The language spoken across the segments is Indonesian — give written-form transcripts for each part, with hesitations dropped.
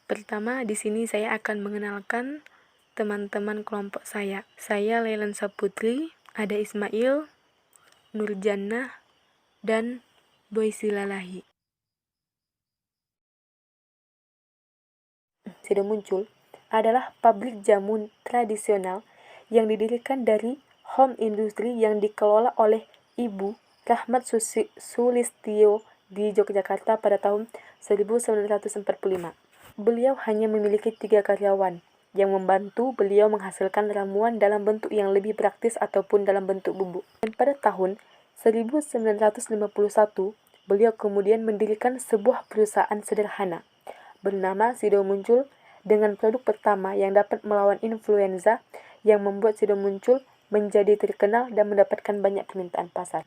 Pertama, di sini saya akan mengenalkan teman-teman kelompok saya. Saya Lailan Saputri, ada Ismail, Nurjannah, dan Boy Silalahi. Sido Muncul adalah pabrik jamu tradisional yang didirikan dari home industry yang dikelola oleh Ibu Rahmat Sulistyo di Yogyakarta pada tahun 1945. Beliau hanya memiliki 3 karyawan yang membantu beliau menghasilkan ramuan dalam bentuk yang lebih praktis ataupun dalam bentuk bubuk. Dan pada tahun 1951, beliau kemudian mendirikan sebuah perusahaan sederhana bernama Sido Muncul dengan produk pertama yang dapat melawan influenza yang membuat Sido Muncul menjadi terkenal dan mendapatkan banyak permintaan pasar.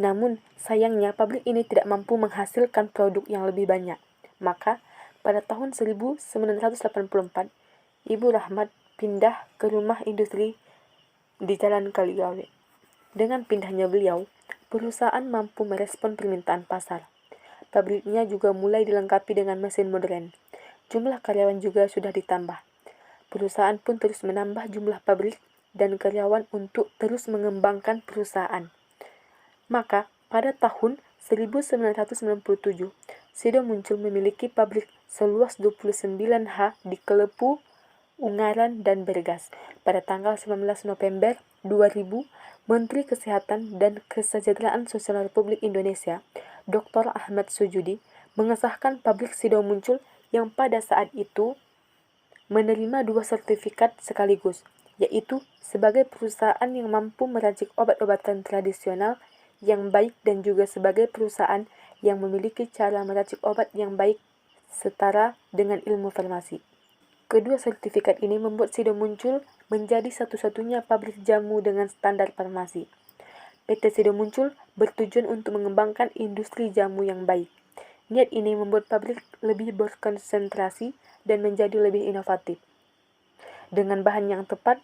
Namun, sayangnya pabrik ini tidak mampu menghasilkan produk yang lebih banyak. Maka, pada tahun 1984, Ibu Rahmat pindah ke rumah industri di Jalan Kaligawe. Dengan pindahnya beliau, perusahaan mampu merespon permintaan pasar. Pabriknya juga mulai dilengkapi dengan mesin modern. Jumlah karyawan juga sudah ditambah. Perusahaan pun terus menambah jumlah pabrik dan karyawan untuk terus mengembangkan perusahaan. Maka, pada tahun 1997, Sido Muncul memiliki pabrik seluas 29 ha di Kelepu, Ungaran, dan Bergas. Pada tanggal 19 November 2000, Menteri Kesehatan dan Kesejahteraan Sosial Republik Indonesia, Dr. Ahmad Sujudi, mengesahkan pabrik Sido Muncul yang pada saat itu menerima 2 sertifikat sekaligus, yaitu sebagai perusahaan yang mampu meracik obat-obatan tradisional yang baik dan juga sebagai perusahaan yang memiliki cara meracik obat yang baik setara dengan ilmu farmasi. Kedua sertifikat ini membuat Sido Muncul menjadi satu-satunya pabrik jamu dengan standar farmasi. PT Sido Muncul bertujuan untuk mengembangkan industri jamu yang baik. Niat ini membuat pabrik lebih berkonsentrasi dan menjadi lebih inovatif. Dengan bahan yang tepat,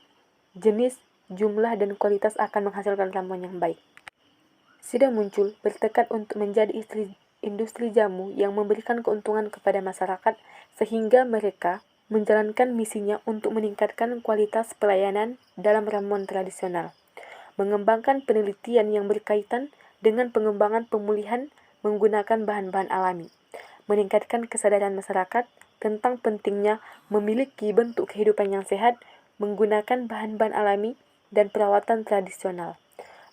jenis, jumlah, dan kualitas akan menghasilkan ramuan yang baik. Sido Muncul bertekad untuk menjadi industri jamu yang memberikan keuntungan kepada masyarakat sehingga mereka menjalankan misinya untuk meningkatkan kualitas pelayanan dalam ramuan tradisional, mengembangkan penelitian yang berkaitan dengan pengembangan pemulihan menggunakan bahan-bahan alami, meningkatkan kesadaran masyarakat tentang pentingnya memiliki bentuk kehidupan yang sehat menggunakan bahan-bahan alami dan perawatan tradisional,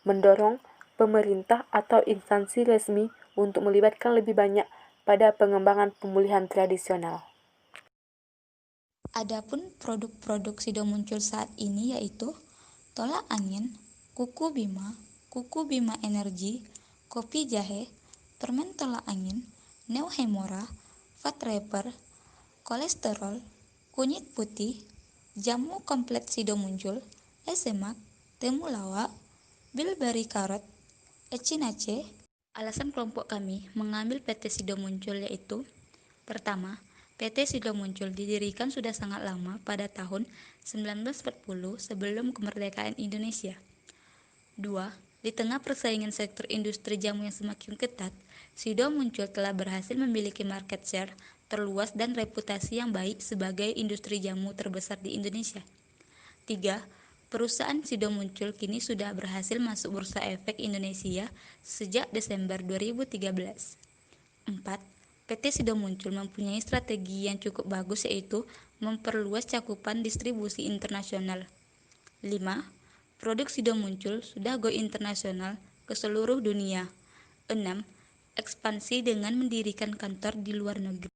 mendorong pemerintah atau instansi resmi untuk melibatkan lebih banyak pada pengembangan pemulihan tradisional. Adapun produk-produk Sido Muncul saat ini yaitu tolak angin, kuku Bima Energi, kopi jahe, permen tolak angin, Neo Hemora, Fat Rapper, kolesterol, kunyit putih, jamu komplit Sido Muncul, Esemak, temulawak, bilberi karot, ecinace. Alasan kelompok kami mengambil PT Sido Muncul yaitu: pertama, PT Sido Muncul didirikan sudah sangat lama pada tahun 1940 sebelum kemerdekaan Indonesia. 2. Di tengah persaingan sektor industri jamu yang semakin ketat, Sido Muncul telah berhasil memiliki market share terluas dan reputasi yang baik sebagai industri jamu terbesar di Indonesia. 3. Perusahaan Sido Muncul kini sudah berhasil masuk Bursa Efek Indonesia sejak Desember 2013. 4. PT Sido Muncul mempunyai strategi yang cukup bagus yaitu memperluas cakupan distribusi internasional. 5. Produk Sido Muncul sudah go internasional ke seluruh dunia. 6. Ekspansi dengan mendirikan kantor di luar negeri.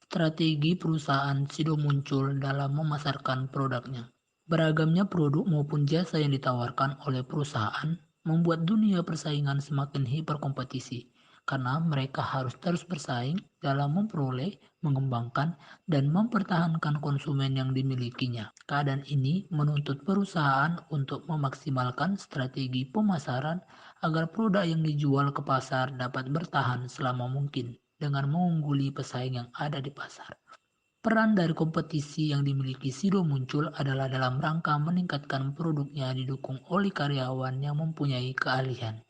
Strategi perusahaan Sido Muncul dalam memasarkan produknya. Beragamnya produk maupun jasa yang ditawarkan oleh perusahaan membuat dunia persaingan semakin hiperkompetisi, karena mereka harus terus bersaing dalam memperoleh, mengembangkan, dan mempertahankan konsumen yang dimilikinya. Keadaan ini menuntut perusahaan untuk memaksimalkan strategi pemasaran agar produk yang dijual ke pasar dapat bertahan selama mungkin dengan mengungguli pesaing yang ada di pasar. Peran dari kompetisi yang dimiliki Sido Muncul adalah dalam rangka meningkatkan produknya didukung oleh karyawan yang mempunyai keahlian.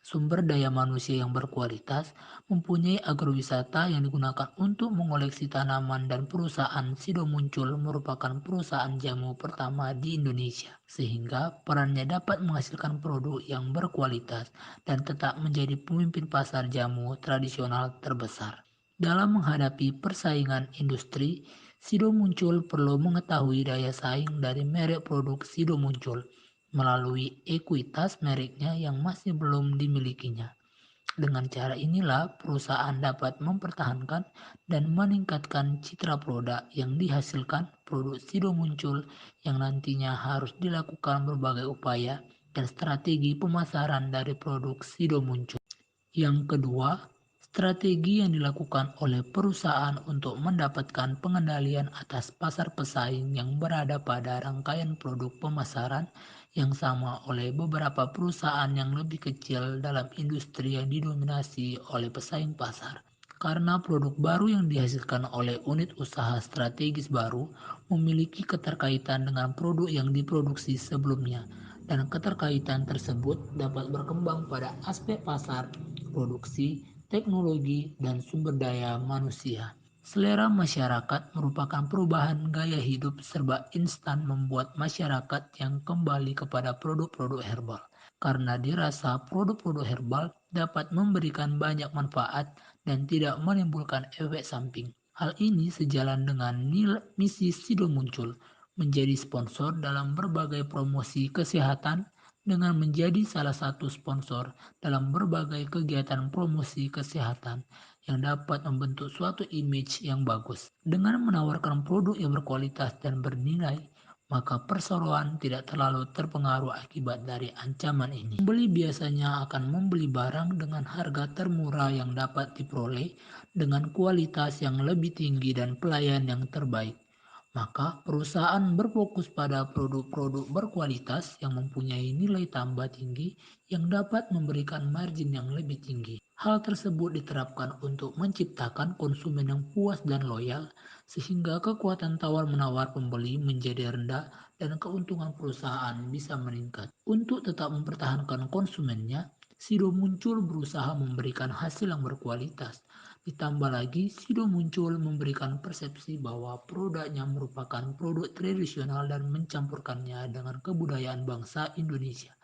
sumber daya manusia yang berkualitas, mempunyai agrowisata yang digunakan untuk mengoleksi tanaman, dan perusahaan Sido Muncul merupakan perusahaan jamu pertama di Indonesia, sehingga perannya dapat menghasilkan produk yang berkualitas dan tetap menjadi pemimpin pasar jamu tradisional terbesar. Dalam menghadapi persaingan industri, Sido Muncul perlu mengetahui daya saing dari merek produk Sido Muncul melalui ekuitas mereknya yang masih belum dimilikinya. Dengan cara inilah perusahaan dapat mempertahankan dan meningkatkan citra produk yang dihasilkan produk Sido Muncul, yang nantinya harus dilakukan berbagai upaya dan strategi pemasaran dari produk Sido Muncul. Yang kedua, strategi yang dilakukan oleh perusahaan untuk mendapatkan pengendalian atas pasar pesaing yang berada pada rangkaian produk pemasaran yang sama oleh beberapa perusahaan yang lebih kecil dalam industri yang didominasi oleh pesaing pasar. Karena produk baru yang dihasilkan oleh unit usaha strategis baru memiliki keterkaitan dengan produk yang diproduksi sebelumnya, dan keterkaitan tersebut dapat berkembang pada aspek pasar, produksi, teknologi, dan sumber daya manusia. Selera masyarakat merupakan perubahan gaya hidup serba instan membuat masyarakat yang kembali kepada produk-produk herbal, karena dirasa produk-produk herbal dapat memberikan banyak manfaat dan tidak menimbulkan efek samping. Hal ini sejalan dengan misi Sido Muncul menjadi sponsor dalam berbagai promosi kesehatan, dengan menjadi salah satu sponsor dalam berbagai kegiatan promosi kesehatan yang dapat membentuk suatu image yang bagus. Dengan menawarkan produk yang berkualitas dan bernilai, maka perseroan tidak terlalu terpengaruh akibat dari ancaman ini. Pembeli biasanya akan membeli barang dengan harga termurah yang dapat diperoleh dengan kualitas yang lebih tinggi dan pelayan yang terbaik. Maka perusahaan berfokus pada produk-produk berkualitas yang mempunyai nilai tambah tinggi yang dapat memberikan margin yang lebih tinggi. Hal tersebut diterapkan untuk menciptakan konsumen yang puas dan loyal, sehingga kekuatan tawar-menawar pembeli menjadi rendah dan keuntungan perusahaan bisa meningkat. Untuk tetap mempertahankan konsumennya, Sido Muncul berusaha memberikan hasil yang berkualitas. Ditambah lagi, Sido Muncul memberikan persepsi bahwa produknya merupakan produk tradisional dan mencampurkannya dengan kebudayaan bangsa Indonesia,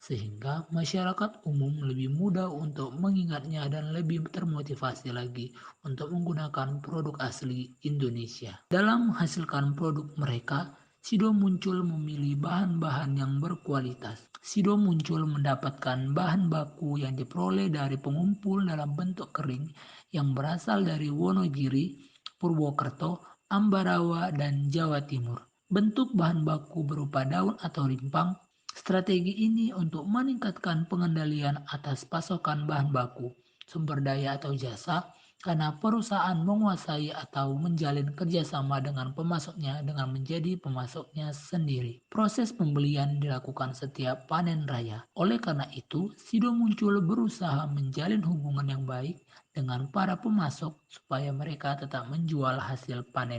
sehingga masyarakat umum lebih mudah untuk mengingatnya dan lebih termotivasi lagi untuk menggunakan produk asli Indonesia. Dalam menghasilkan produk mereka, Sido Muncul memilih bahan-bahan yang berkualitas. Sido Muncul mendapatkan bahan baku yang diperoleh dari pengumpul dalam bentuk kering yang berasal dari Wonogiri, Purwokerto, Ambarawa, dan Jawa Timur. Bentuk bahan baku berupa daun atau rimpang. Strategi ini untuk meningkatkan pengendalian atas pasokan bahan baku, sumber daya atau jasa, karena perusahaan menguasai atau menjalin kerjasama dengan pemasoknya dengan menjadi pemasoknya sendiri. Proses pembelian dilakukan setiap panen raya. Oleh karena itu, Sido Muncul berusaha menjalin hubungan yang baik dengan para pemasok supaya mereka tetap menjual hasil panen.